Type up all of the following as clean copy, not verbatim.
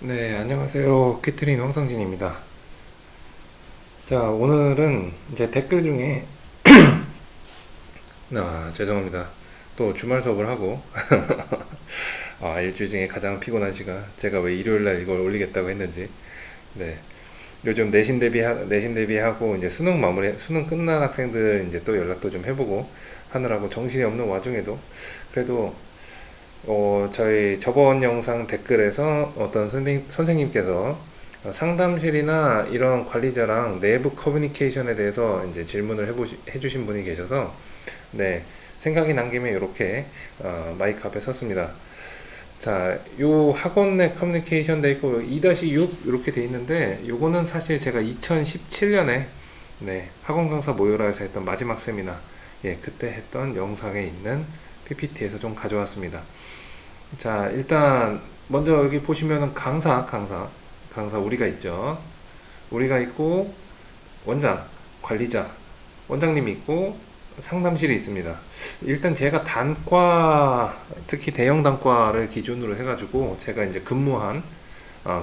네, 안녕하세요. 키트린 황성진입니다. 자, 오늘은 이제 댓글 중에, 죄송합니다. 또 주말 수업을 하고, 일주일 중에 가장 피곤한 시간, 제가 왜 일요일 날 이걸 올리겠다고 했는지, 네. 요즘 내신 대비하고, 이제 수능 끝난 학생들 이제 또 연락도 좀 해보고 하느라고 정신이 없는 와중에도, 그래도 저희 저번 영상 댓글에서 어떤 선생님께서 상담실이나 이런 관리자랑 내부 커뮤니케이션에 대해서 이제 질문을 해주신 분이 계셔서, 네, 생각이 난 김에 이렇게 마이크 앞에 섰습니다. 자, 요 학원 내 커뮤니케이션 돼 있고 2-6 이렇게 돼 있는데, 요거는 사실 제가 2017년에 네, 학원 강사 모요라에서 했던 마지막 세미나, 예, 그때 했던 영상에 있는 PPT에서 좀 가져왔습니다. 자, 일단 먼저 여기 보시면은 강사 우리가 있죠. 우리가 있고 원장, 관리자, 원장님이 있고 상담실이 있습니다. 일단 제가 단과, 특히 대형 단과를 기준으로 해가지고 제가 이제 근무한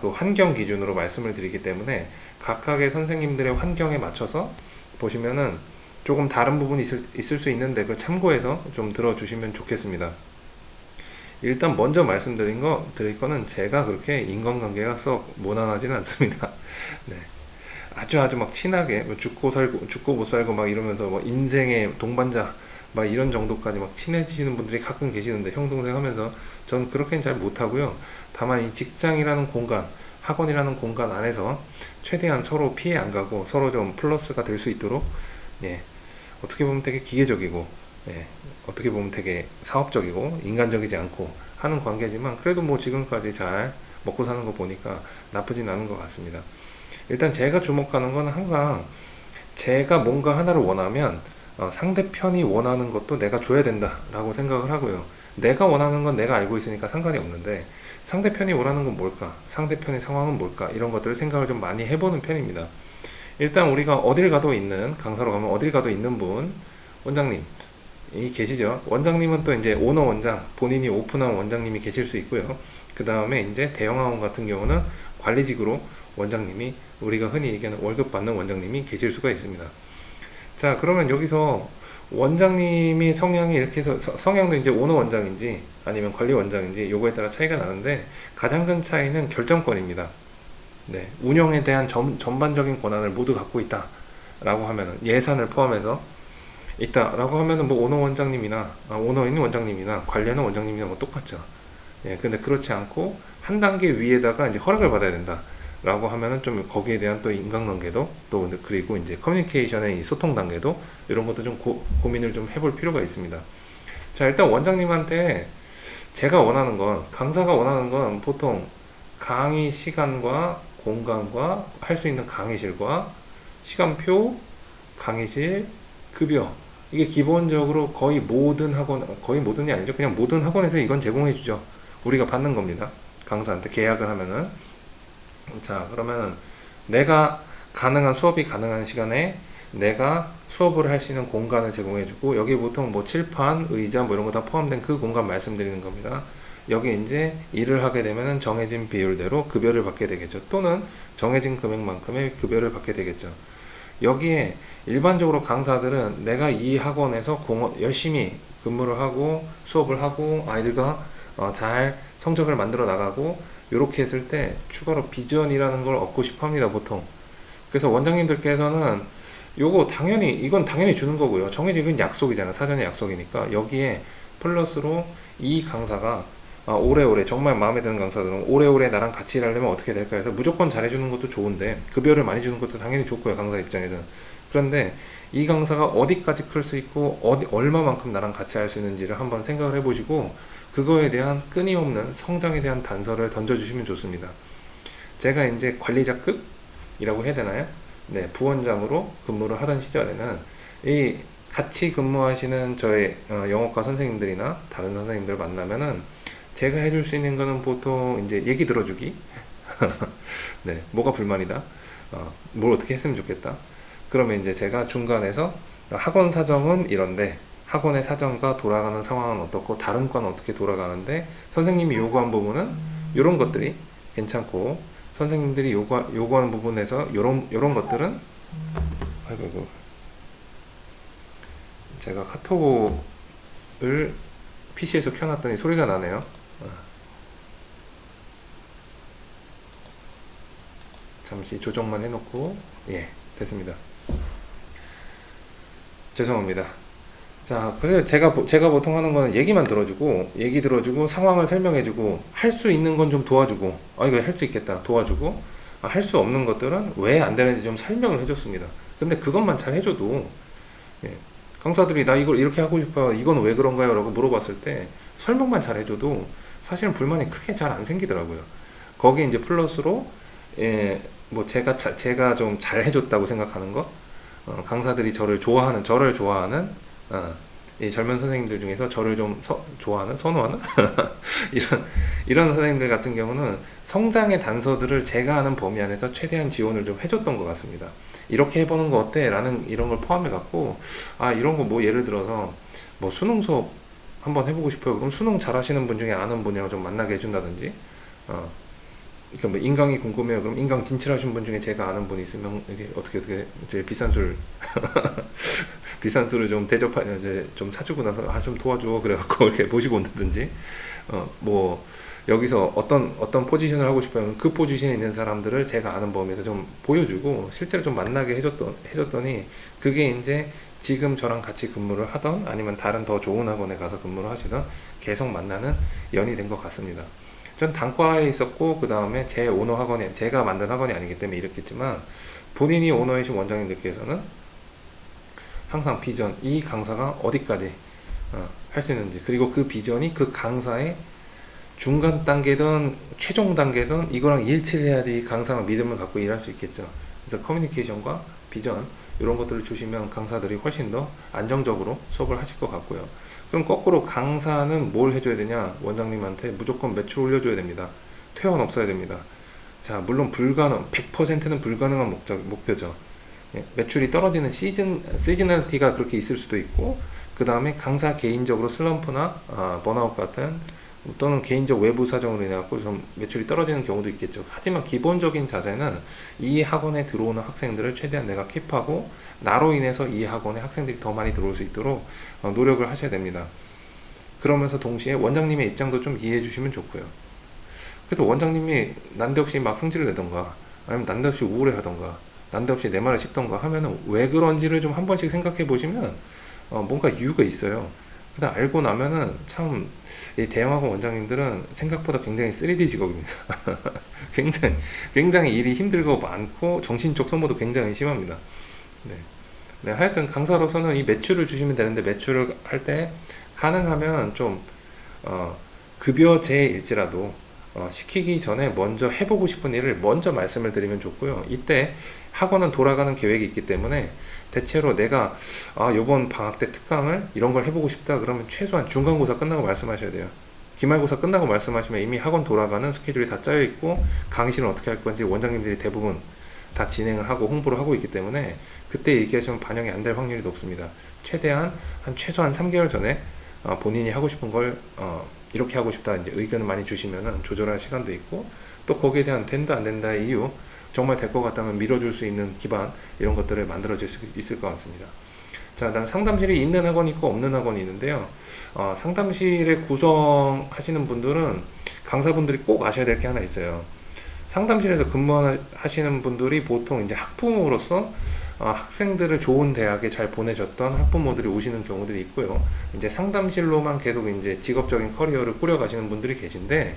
그 환경 기준으로 말씀을 드리기 때문에 각각의 선생님들의 환경에 맞춰서 보시면은 조금 다른 부분이 있을 수 있는데, 그 참고해서 좀 들어주시면 좋겠습니다. 일단 먼저 드릴 거는, 제가 그렇게 인간관계가 썩 무난하지는 않습니다. 네. 아주 막 친하게 뭐 죽고 못 살고 막 이러면서 뭐 인생의 동반자 막 이런 정도까지 막 친해지시는 분들이 가끔 계시는데, 형 동생 하면서 저는 그렇게는 잘 못하고요. 다만 이 직장이라는 공간, 학원이라는 공간 안에서 최대한 서로 피해 안 가고 서로 좀 플러스가 될 수 있도록, 예, 어떻게 보면 되게 기계적이고, 예, 어떻게 보면 되게 사업적이고 인간적이지 않고 하는 관계지만, 그래도 뭐 지금까지 잘 먹고 사는 거 보니까 나쁘진 않은 것 같습니다. 일단 제가 주목하는 건, 항상 제가 뭔가 하나를 원하면 상대편이 원하는 것도 내가 줘야 된다라고 생각을 하고요. 내가 원하는 건 내가 알고 있으니까 상관이 없는데, 상대편이 원하는 건 뭘까? 상대편의 상황은 뭘까? 이런 것들을 생각을 좀 많이 해보는 편입니다. 일단 우리가 어딜 가도 있는, 강사로 가면 어딜 가도 있는 분, 원장님 이 계시죠. 원장님은 또 이제 오너 원장, 본인이 오픈한 원장님이 계실 수 있고요. 그 다음에 이제 대형학원 같은 경우는 관리직으로 원장님이, 우리가 흔히 얘기하는 월급 받는 원장님이 계실 수가 있습니다. 자, 그러면 여기서 원장님이 성향이 이렇게 해서, 성향도 이제 오너 원장인지 아니면 관리 원장인지 요거에 따라 차이가 나는데, 가장 큰 차이는 결정권입니다. 네, 운영에 대한 전반적인 권한을 모두 갖고 있다 라고 하면은, 예산을 포함해서 있다라고 하면은, 뭐 오너 원장님이나 오너인 원장님이나 관리하는 원장님이나 뭐 똑같죠. 예, 근데 그렇지 않고 한 단계 위에다가 이제 허락을 받아야 된다라고 하면은, 좀 거기에 대한 또 인간관계도, 또 그리고 이제 커뮤니케이션의 이 소통 단계도, 이런 것도 좀 고민을 좀 해볼 필요가 있습니다. 자, 일단 원장님한테 제가 원하는 건, 강사가 원하는 건 보통 강의 시간과 공간과 할 수 있는 강의실과 시간표, 강의실, 급여, 이게 기본적으로 거의 모든이 아니죠. 그냥 모든 학원에서 이건 제공해 주죠. 우리가 받는 겁니다. 강사한테 계약을 하면은. 자, 그러면은 수업이 가능한 시간에 내가 수업을 할 수 있는 공간을 제공해 주고, 여기 보통 뭐 칠판, 의자 뭐 이런 거 다 포함된 그 공간 말씀드리는 겁니다. 여기 이제 일을 하게 되면은 정해진 비율대로 급여를 받게 되겠죠. 또는 정해진 금액만큼의 급여를 받게 되겠죠. 여기에 일반적으로 강사들은 내가 이 학원에서 열심히 근무를 하고 수업을 하고 아이들과 잘 성적을 만들어 나가고, 이렇게 했을 때 추가로 비전이라는 걸 얻고 싶어 합니다, 보통. 그래서 원장님들께서는 이건 당연히 주는 거고요. 정해진 건 약속이잖아. 사전에 약속이니까. 여기에 플러스로 이 강사가 오래오래, 정말 마음에 드는 강사들은 오래오래 나랑 같이 일하려면 어떻게 될까 해서 무조건 잘해주는 것도 좋은데, 급여를 많이 주는 것도 당연히 좋고요, 강사 입장에서는. 그런데 이 강사가 어디까지 클 수 있고 얼마만큼 나랑 같이 할 수 있는지를 한번 생각을 해보시고, 그거에 대한 끊임없는 성장에 대한 단서를 던져주시면 좋습니다. 제가 이제 관리자급이라고 해야 되나요? 네, 부원장으로 근무를 하던 시절에는 이 같이 근무하시는 저의 영어과 선생님들이나 다른 선생님들 만나면은, 제가 해줄 수 있는 거는 보통 이제 얘기 들어주기. 네, 뭐가 불만이다. 뭘 어떻게 했으면 좋겠다. 그러면 이제 제가 중간에서, 학원 사정은 이런데 학원의 사정과 돌아가는 상황은 어떻고 다른 과는 어떻게 돌아가는데 선생님이 요구한 부분은 이런 것들이 괜찮고, 선생님들이 요구하는 부분에서 요런 것들은, 아이고, 제가 카톡을 PC에서 켜놨더니 소리가 나네요. 잠시 조정만 해놓고, 예, 됐습니다. 죄송합니다. 자, 그래서 제가 보통 하는 거는 얘기 들어주고, 상황을 설명해주고, 할 수 있는 건 좀 도와주고, 이거 할 수 있겠다, 도와주고, 할 수 없는 것들은 왜 안 되는지 좀 설명을 해줬습니다. 근데 그것만 잘 해줘도, 예, 강사들이 나 이걸 이렇게 하고 싶어요. 이건 왜 그런가요? 라고 물어봤을 때, 설명만 잘 해줘도, 사실은 불만이 크게 잘 안 생기더라고요. 거기에 이제 플러스로, 예, 뭐 제가 좀 잘 해줬다고 생각하는 것, 강사들이 저를 좋아하는, 이 젊은 선생님들 중에서 저를 좀 좋아하는, 선호하는 이런 선생님들 같은 경우는 성장의 단서들을 제가 아는 범위 안에서 최대한 지원을 좀 해줬던 것 같습니다. 이렇게 해보는 거 어때? 라는 이런 걸 포함해 갖고, 이런 거 뭐 예를 들어서 뭐 수능 수업 한번 해보고 싶어요. 그럼 수능 잘 하시는 분 중에 아는 분이랑 좀 만나게 해준다든지, 그러니까 뭐 인강이 궁금해요. 그럼 인강 진출하신 분 중에 제가 아는 분이 있으면 이제 어떻게 이제 비싼 술을 좀 이제 좀 사주고 나서 좀 도와줘 그래갖고 이렇게 모시고 온다든지, 뭐 여기서 어떤 포지션을 하고 싶어요. 그 포지션에 있는 사람들을 제가 아는 범위에서 좀 보여주고 실제로 좀 만나게 해줬더니 그게 이제 지금 저랑 같이 근무를 하던 아니면 다른 더 좋은 학원에 가서 근무를 하시던 계속 만나는 연이 된 것 같습니다. 전 단과에 있었고 그 다음에 제 오너 학원이 제가 만든 학원이 아니기 때문에 이렇겠지만 본인이 오너이신 원장님들께서는 항상 비전, 이 강사가 어디까지 할 수 있는지, 그리고 그 비전이 그 강사의 중간 단계든 최종 단계든 이거랑 일치를 해야지 강사가 믿음을 갖고 일할 수 있겠죠. 그래서 커뮤니케이션과 비전 이런 것들을 주시면 강사들이 훨씬 더 안정적으로 수업을 하실 것 같고요. 그럼 거꾸로 강사는 뭘 해줘야 되냐? 원장님한테 무조건 매출 올려줘야 됩니다. 퇴원 없어야 됩니다. 자, 물론 100%는 불가능한 목표죠. 예, 매출이 떨어지는 시즈널티가 그렇게 있을 수도 있고, 그 다음에 강사 개인적으로 슬럼프나 번아웃 같은 또는 개인적 외부 사정으로 인해 갖고 좀 매출이 떨어지는 경우도 있겠죠. 하지만 기본적인 자세는 이 학원에 들어오는 학생들을 최대한 내가 킵하고 나로 인해서 이 학원에 학생들이 더 많이 들어올 수 있도록 노력을 하셔야 됩니다. 그러면서 동시에 원장님의 입장도 좀 이해해 주시면 좋고요. 그래서 원장님이 난데없이 막 승질을 내던가 아니면 난데없이 우울해 하던가 난데없이 내 말을 씹던가 하면은 왜 그런지를 좀 한 번씩 생각해 보시면 뭔가 이유가 있어요. 그냥 알고 나면은 참 이 대형학원 원장님들은 생각보다 굉장히 3D 직업입니다. 굉장히 일이 힘들고 많고 정신적 소모도 굉장히 심합니다. 네. 네, 하여튼 강사로서는 이 매출을 주시면 되는데 매출을 할 때 가능하면 좀 급여제일지라도 시키기 전에 먼저 해보고 싶은 일을 먼저 말씀을 드리면 좋고요. 이때 학원은 돌아가는 계획이 있기 때문에 대체로 내가 요번 방학 때 특강을 이런 걸 해보고 싶다 그러면 최소한 중간고사 끝나고 말씀하셔야 돼요. 기말고사 끝나고 말씀하시면 이미 학원 돌아가는 스케줄이 다 짜여 있고 강의실은 어떻게 할 건지 원장님들이 대부분 다 진행을 하고 홍보를 하고 있기 때문에 그때 얘기하시면 반영이 안 될 확률이 높습니다. 최소한 3개월 전에 본인이 하고 싶은 걸 이렇게 하고 싶다 이제 의견을 많이 주시면은 조절할 시간도 있고 또 거기에 대한 된다 안 된다의 이유 정말 될 것 같다면 밀어줄 수 있는 기반 이런 것들을 만들어질 수 있을 것 같습니다. 자, 그다음 상담실이 있는 학원이 있고 없는 학원이 있는데요. 상담실에 구성하시는 분들은 강사분들이 꼭 아셔야 될 게 하나 있어요. 상담실에서 근무하시는 분들이 보통 이제 학부모로서 학생들을 좋은 대학에 잘 보내줬던 학부모들이 오시는 경우들이 있고요. 이제 상담실로만 계속 이제 직업적인 커리어를 꾸려가시는 분들이 계신데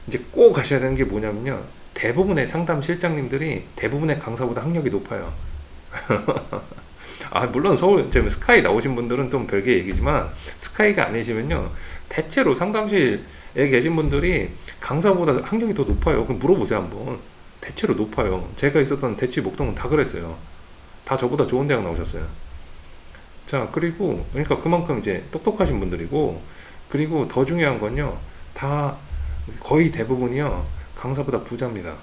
이제 꼭 가셔야 되는 게 뭐냐면요. 대부분의 상담 실장님들이 대부분의 강사보다 학력이 높아요. 물론 서울 지금 스카이 나오신 분들은 좀 별개의 얘기지만 스카이가 아니시면요. 대체로 상담실에 계신 분들이 강사보다 학력이 더 높아요. 그럼 물어보세요 한번. 대체로 높아요. 제가 있었던 대치 목동은 다 그랬어요. 다 저보다 좋은 대학 나오셨어요. 자, 그리고 그러니까 그만큼 이제 똑똑하신 분들이고 그리고 더 중요한 건요. 다 거의 대부분이요. 강사보다 부자입니다.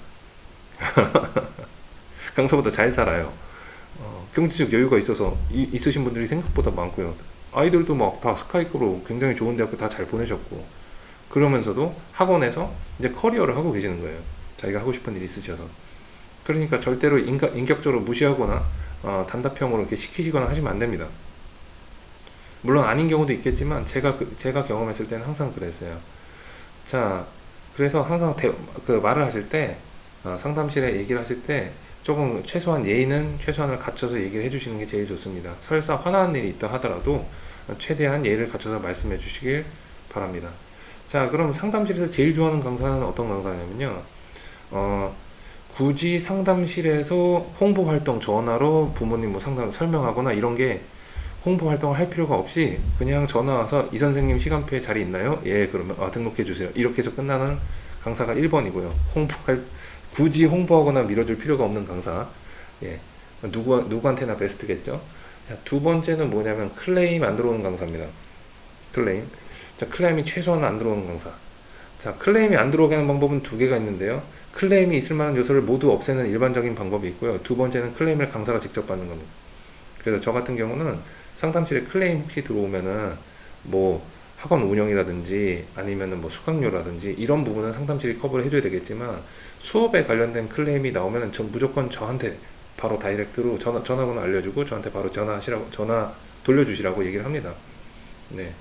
강사보다 잘 살아요. 경제적 여유가 있으신 분들이 생각보다 많고요. 아이들도 막 다 스카이급으로 굉장히 좋은 대학교 다 잘 보내셨고 그러면서도 학원에서 이제 커리어를 하고 계시는 거예요. 자기가 하고 싶은 일이 있으셔서. 그러니까 절대로 인격적으로 무시하거나 단답형으로 이렇게 시키시거나 하시면 안 됩니다. 물론 아닌 경우도 있겠지만 제가 경험했을 때는 항상 그랬어요. 자, 그래서 항상 그 말을 하실 때 상담실에 얘기를 하실 때 조금 최소한 예의는 최소한을 갖춰서 얘기를 해주시는 게 제일 좋습니다. 설사 화나는 일이 있다 하더라도 최대한 예의를 갖춰서 말씀해 주시길 바랍니다. 자, 그럼 상담실에서 제일 좋아하는 강사는 어떤 강사냐면요. 굳이 상담실에서 홍보 활동 전화로 부모님 뭐 상담 설명하거나 이런 게 홍보 활동을 할 필요가 없이 그냥 전화 와서 이 선생님 시간표에 자리 있나요? 예, 그러면 등록해 주세요. 이렇게 해서 끝나는 강사가 1번이고요. 굳이 홍보하거나 밀어줄 필요가 없는 강사. 예. 누구한테나 베스트겠죠? 자, 두 번째는 뭐냐면 클레임 안 들어오는 강사입니다. 클레임. 자, 클레임이 최소한 안 들어오는 강사. 자, 클레임이 안 들어오게 하는 방법은 두 개가 있는데요. 클레임이 있을 만한 요소를 모두 없애는 일반적인 방법이 있고요. 두 번째는 클레임을 강사가 직접 받는 겁니다. 그래서 저 같은 경우는 상담실에 클레임 혹시 들어오면은 뭐 학원 운영이라든지 아니면은 뭐 수강료라든지 이런 부분은 상담실이 커버를 해줘야 되겠지만 수업에 관련된 클레임이 나오면은 전 무조건 저한테 바로 다이렉트로 전화번호 알려주고 저한테 바로 전화 돌려주시라고 얘기를 합니다. 네.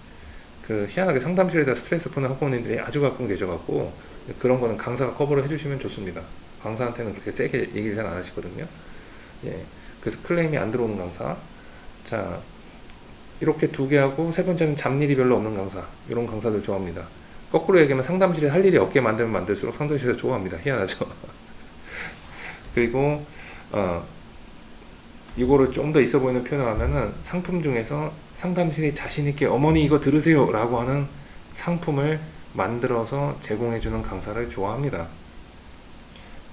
그 희한하게 상담실에다 스트레스 푸는 학부모님들이 아주 가끔 계셔갖고 그런 거는 강사가 커버를 해주시면 좋습니다. 강사한테는 그렇게 세게 얘기를 잘 안 하시거든요. 예. 그래서 클레임이 안 들어오는 강사. 자, 이렇게 두 개 하고 세 번째는 잡일이 별로 없는 강사. 이런 강사들 좋아합니다. 거꾸로 얘기하면 상담실에 할 일이 없게 만들면 만들수록 상담실에서 좋아합니다. 희한하죠. 그리고 이거를 좀 더 있어 보이는 표현을 하면은 상품 중에서 상담실이 자신있게 어머니 이거 들으세요 라고 하는 상품을 만들어서 제공해주는 강사를 좋아합니다.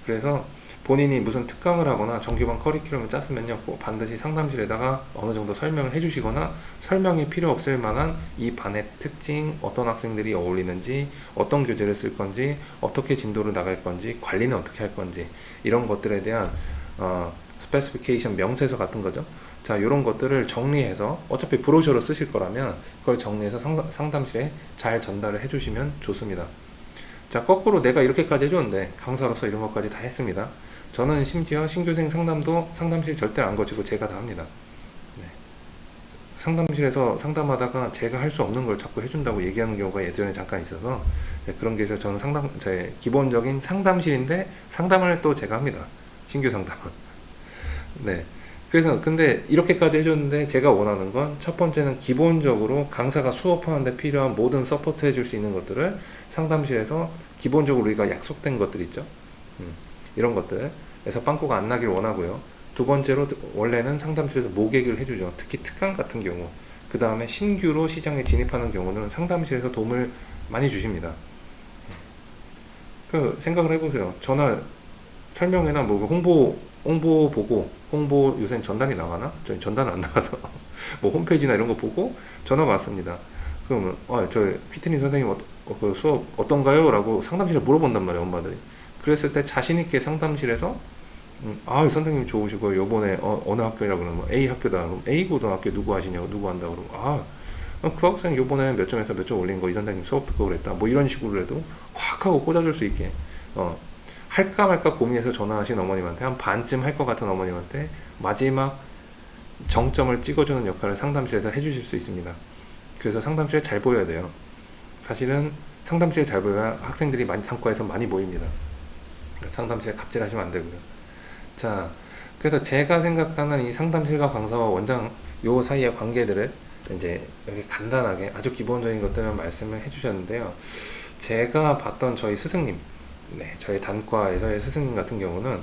그래서 본인이 무슨 특강을 하거나 정규반 커리큘럼을 짰으면요, 꼭 반드시 상담실에다가 어느 정도 설명을 해주시거나 설명이 필요 없을 만한 이 반의 특징, 어떤 학생들이 어울리는지, 어떤 교재를 쓸 건지, 어떻게 진도를 나갈 건지, 관리는 어떻게 할 건지 이런 것들에 대한 스페시피케이션 명세서 같은 거죠. 자, 이런 것들을 정리해서 어차피 브로셔로 쓰실 거라면 그걸 정리해서 상담실에 잘 전달을 해주시면 좋습니다. 자, 거꾸로 내가 이렇게까지 해줬는데 강사로서 이런 것까지 다 했습니다. 저는 심지어 신규생 상담도 상담실 절대 안 거치고 제가 다 합니다. 네. 상담실에서 상담하다가 제가 할 수 없는 걸 자꾸 해준다고 얘기하는 경우가 예전에 잠깐 있어서 그런 게 저는 제 기본적인 상담실인데 상담을 또 제가 합니다. 신규 상담을. 네. 그래서 근데 이렇게까지 해줬는데 제가 원하는 건 첫 번째는 기본적으로 강사가 수업하는데 필요한 모든 서포트 해줄 수 있는 것들을 상담실에서 기본적으로 우리가 약속된 것들 있죠. 이런 것들에서 빵꾸가 안 나길 원하고요. 두 번째로 원래는 상담실에서 모객을 해주죠. 특히 특강 같은 경우. 그 다음에 신규로 시장에 진입하는 경우는 상담실에서 도움을 많이 주십니다. 그 생각을 해보세요. 전화 설명회나 뭐 홍보 보고 홍보 요새 전단이 나가나? 저희 전단은 안 나가서 뭐 홈페이지나 이런 거 보고 전화가 왔습니다. 그러면 저 휘트니 선생님 그 수업 어떤가요? 라고 상담실에 물어본단 말이에요, 엄마들이. 그랬을 때 자신있게 상담실에서 선생님 좋으시고 요번에 어느 학교라고 그러면 A 학교다. 그럼 A 고등학교 누구 하시냐고, 누구 한다고 그러고 그 학생 요번에 몇 점에서 몇 점 올린 거 이 선생님 수업 듣고 그랬다. 뭐 이런 식으로 해도 확 하고 꽂아줄 수 있게 할까 말까 고민해서 전화하신 어머님한테 한 반쯤 할 것 같은 어머님한테 마지막 정점을 찍어주는 역할을 상담실에서 해주실 수 있습니다. 그래서 상담실에 잘 보여야 돼요. 사실은 상담실에 잘 보여야 학생들이 상과에서 많이 모입니다. 상담실에 갑질하시면 안 되고요. 자, 그래서 제가 생각하는 이 상담실과 강사와 원장 요 사이의 관계들을 이제 여기 간단하게 아주 기본적인 것들을 말씀을 해주셨는데요. 제가 봤던 저희 스승님, 저희 단과에서의 스승님 같은 경우는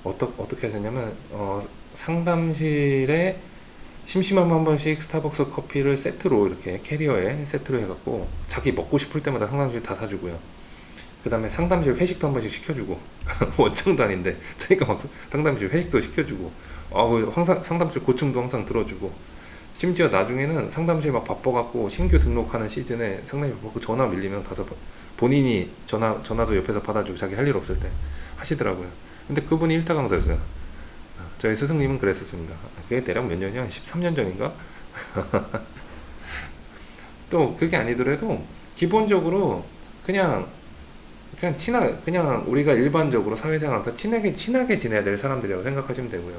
어떻게 하셨냐면 상담실에 심심하면 한 번씩 스타벅스 커피를 세트로 이렇게 캐리어에 세트로 해갖고 자기 먹고 싶을 때마다 상담실 다 사주고요. 그 다음에 상담실 회식도 한 번씩 시켜주고 원장도 아닌데 자기가 막 상담실 회식도 시켜주고 항상 상담실 고충도 항상 들어주고 심지어 나중에는 상담실 막 바빠갖고 신규 등록하는 시즌에 상담실 바쁘고 전화 밀리면 가서 본인이 전화도 옆에서 받아주고 자기 할 일 없을 때 하시더라고요. 근데 그분이 1타 강사였어요. 저희 스승님은 그랬었습니다. 그게 대략 몇 년이야? 13년 전인가? 또 그게 아니더라도 기본적으로 그냥 그냥 우리가 일반적으로 사회생활하면서 친하게 지내야 될 사람들이라고 생각하시면 되고요.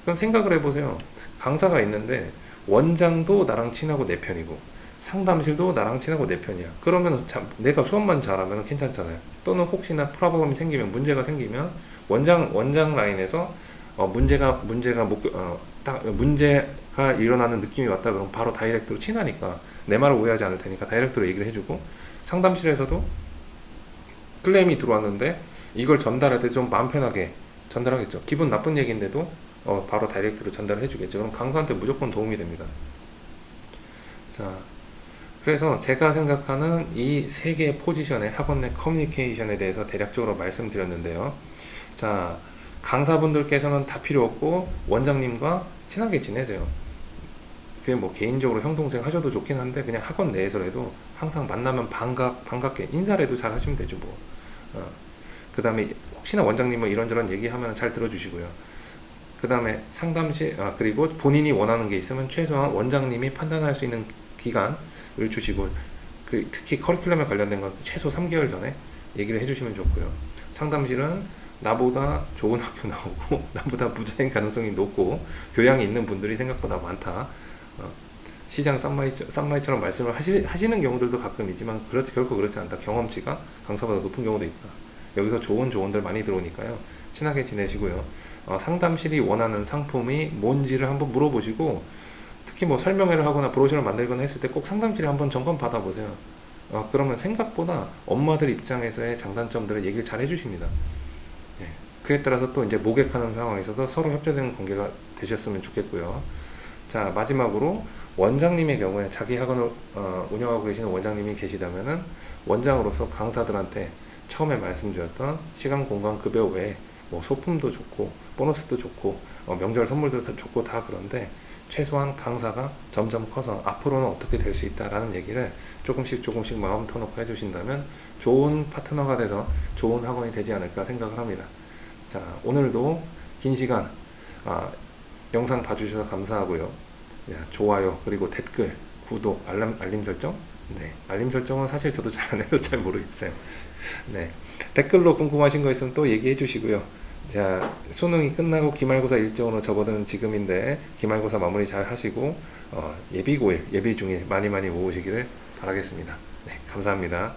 그럼 생각을 해보세요. 강사가 있는데 원장도 나랑 친하고 내 편이고 상담실도 나랑 친하고 내 편이야. 그러면 내가 수업만 잘하면 괜찮잖아요. 또는 혹시나 프로블럼이 생기면 문제가 생기면 원장 라인에서 문제가 일어나는 느낌이 왔다 그러면 바로 다이렉트로 친하니까 내 말을 오해하지 않을 테니까 다이렉트로 얘기를 해주고 상담실에서도 클레임이 들어왔는데 이걸 전달할 때 좀 마음 편하게 전달하겠죠. 기분 나쁜 얘기인데도 바로 다이렉트로 전달해 주겠죠. 그럼 강사한테 무조건 도움이 됩니다. 자, 그래서 제가 생각하는 이 세 개의 포지션의 학원 내 커뮤니케이션에 대해서 대략적으로 말씀드렸는데요. 자, 강사분들께서는 다 필요 없고 원장님과 친하게 지내세요. 그게 뭐 개인적으로 형 동생 하셔도 좋긴 한데 그냥 학원 내에서라도 항상 만나면 반갑게 인사라도 잘 하시면 되죠 뭐. 그 다음에 혹시나 원장님은 이런저런 얘기하면 잘 들어주시고요. 그 다음에 그리고 본인이 원하는 게 있으면 최소한 원장님이 판단할 수 있는 기간을 주시고 특히 커리큘럼에 관련된 것은 최소 3개월 전에 얘기를 해주시면 좋고요. 상담실은 나보다 좋은 학교 나오고 나보다 부자인 가능성이 높고 교양이 있는 분들이 생각보다 많다. 시장 쌈마이처럼 말씀을 하시는 경우들도 가끔 있지만 결코 그렇지 않다. 경험치가 강사보다 높은 경우도 있다. 여기서 좋은 조언들 많이 들어오니까요. 친하게 지내시고요. 상담실이 원하는 상품이 뭔지를 한번 물어보시고 특히 뭐 설명회를 하거나 브로셔를 만들거나 했을 때 꼭 상담실에 한번 점검 받아보세요. 그러면 생각보다 엄마들 입장에서의 장단점들을 얘기를 잘 해주십니다. 예. 그에 따라서 또 이제 모객하는 상황에서도 서로 협조되는 관계가 되셨으면 좋겠고요. 자, 마지막으로 원장님의 경우에 자기 학원을 운영하고 계시는 원장님이 계시다면은 원장으로서 강사들한테 처음에 말씀드렸던 시간, 공간, 급여 외에 뭐 소품도 좋고 보너스도 좋고 명절 선물도 좋고 다 그런데 최소한 강사가 점점 커서 앞으로는 어떻게 될 수 있다라는 얘기를 조금씩 마음 터놓고 해주신다면 좋은 파트너가 돼서 좋은 학원이 되지 않을까 생각을 합니다. 자, 오늘도 긴 시간 영상 봐주셔서 감사하고요. 좋아요, 그리고 댓글, 구독, 알림 설정? 네, 알림 설정은 사실 저도 잘 안 해서 잘 모르겠어요. 네, 댓글로 궁금하신 거 있으면 또 얘기해 주시고요. 자, 수능이 끝나고 기말고사 일정으로 접어드는 지금인데 기말고사 마무리 잘 하시고 예비 중일 많이 모으시기를 바라겠습니다. 네, 감사합니다.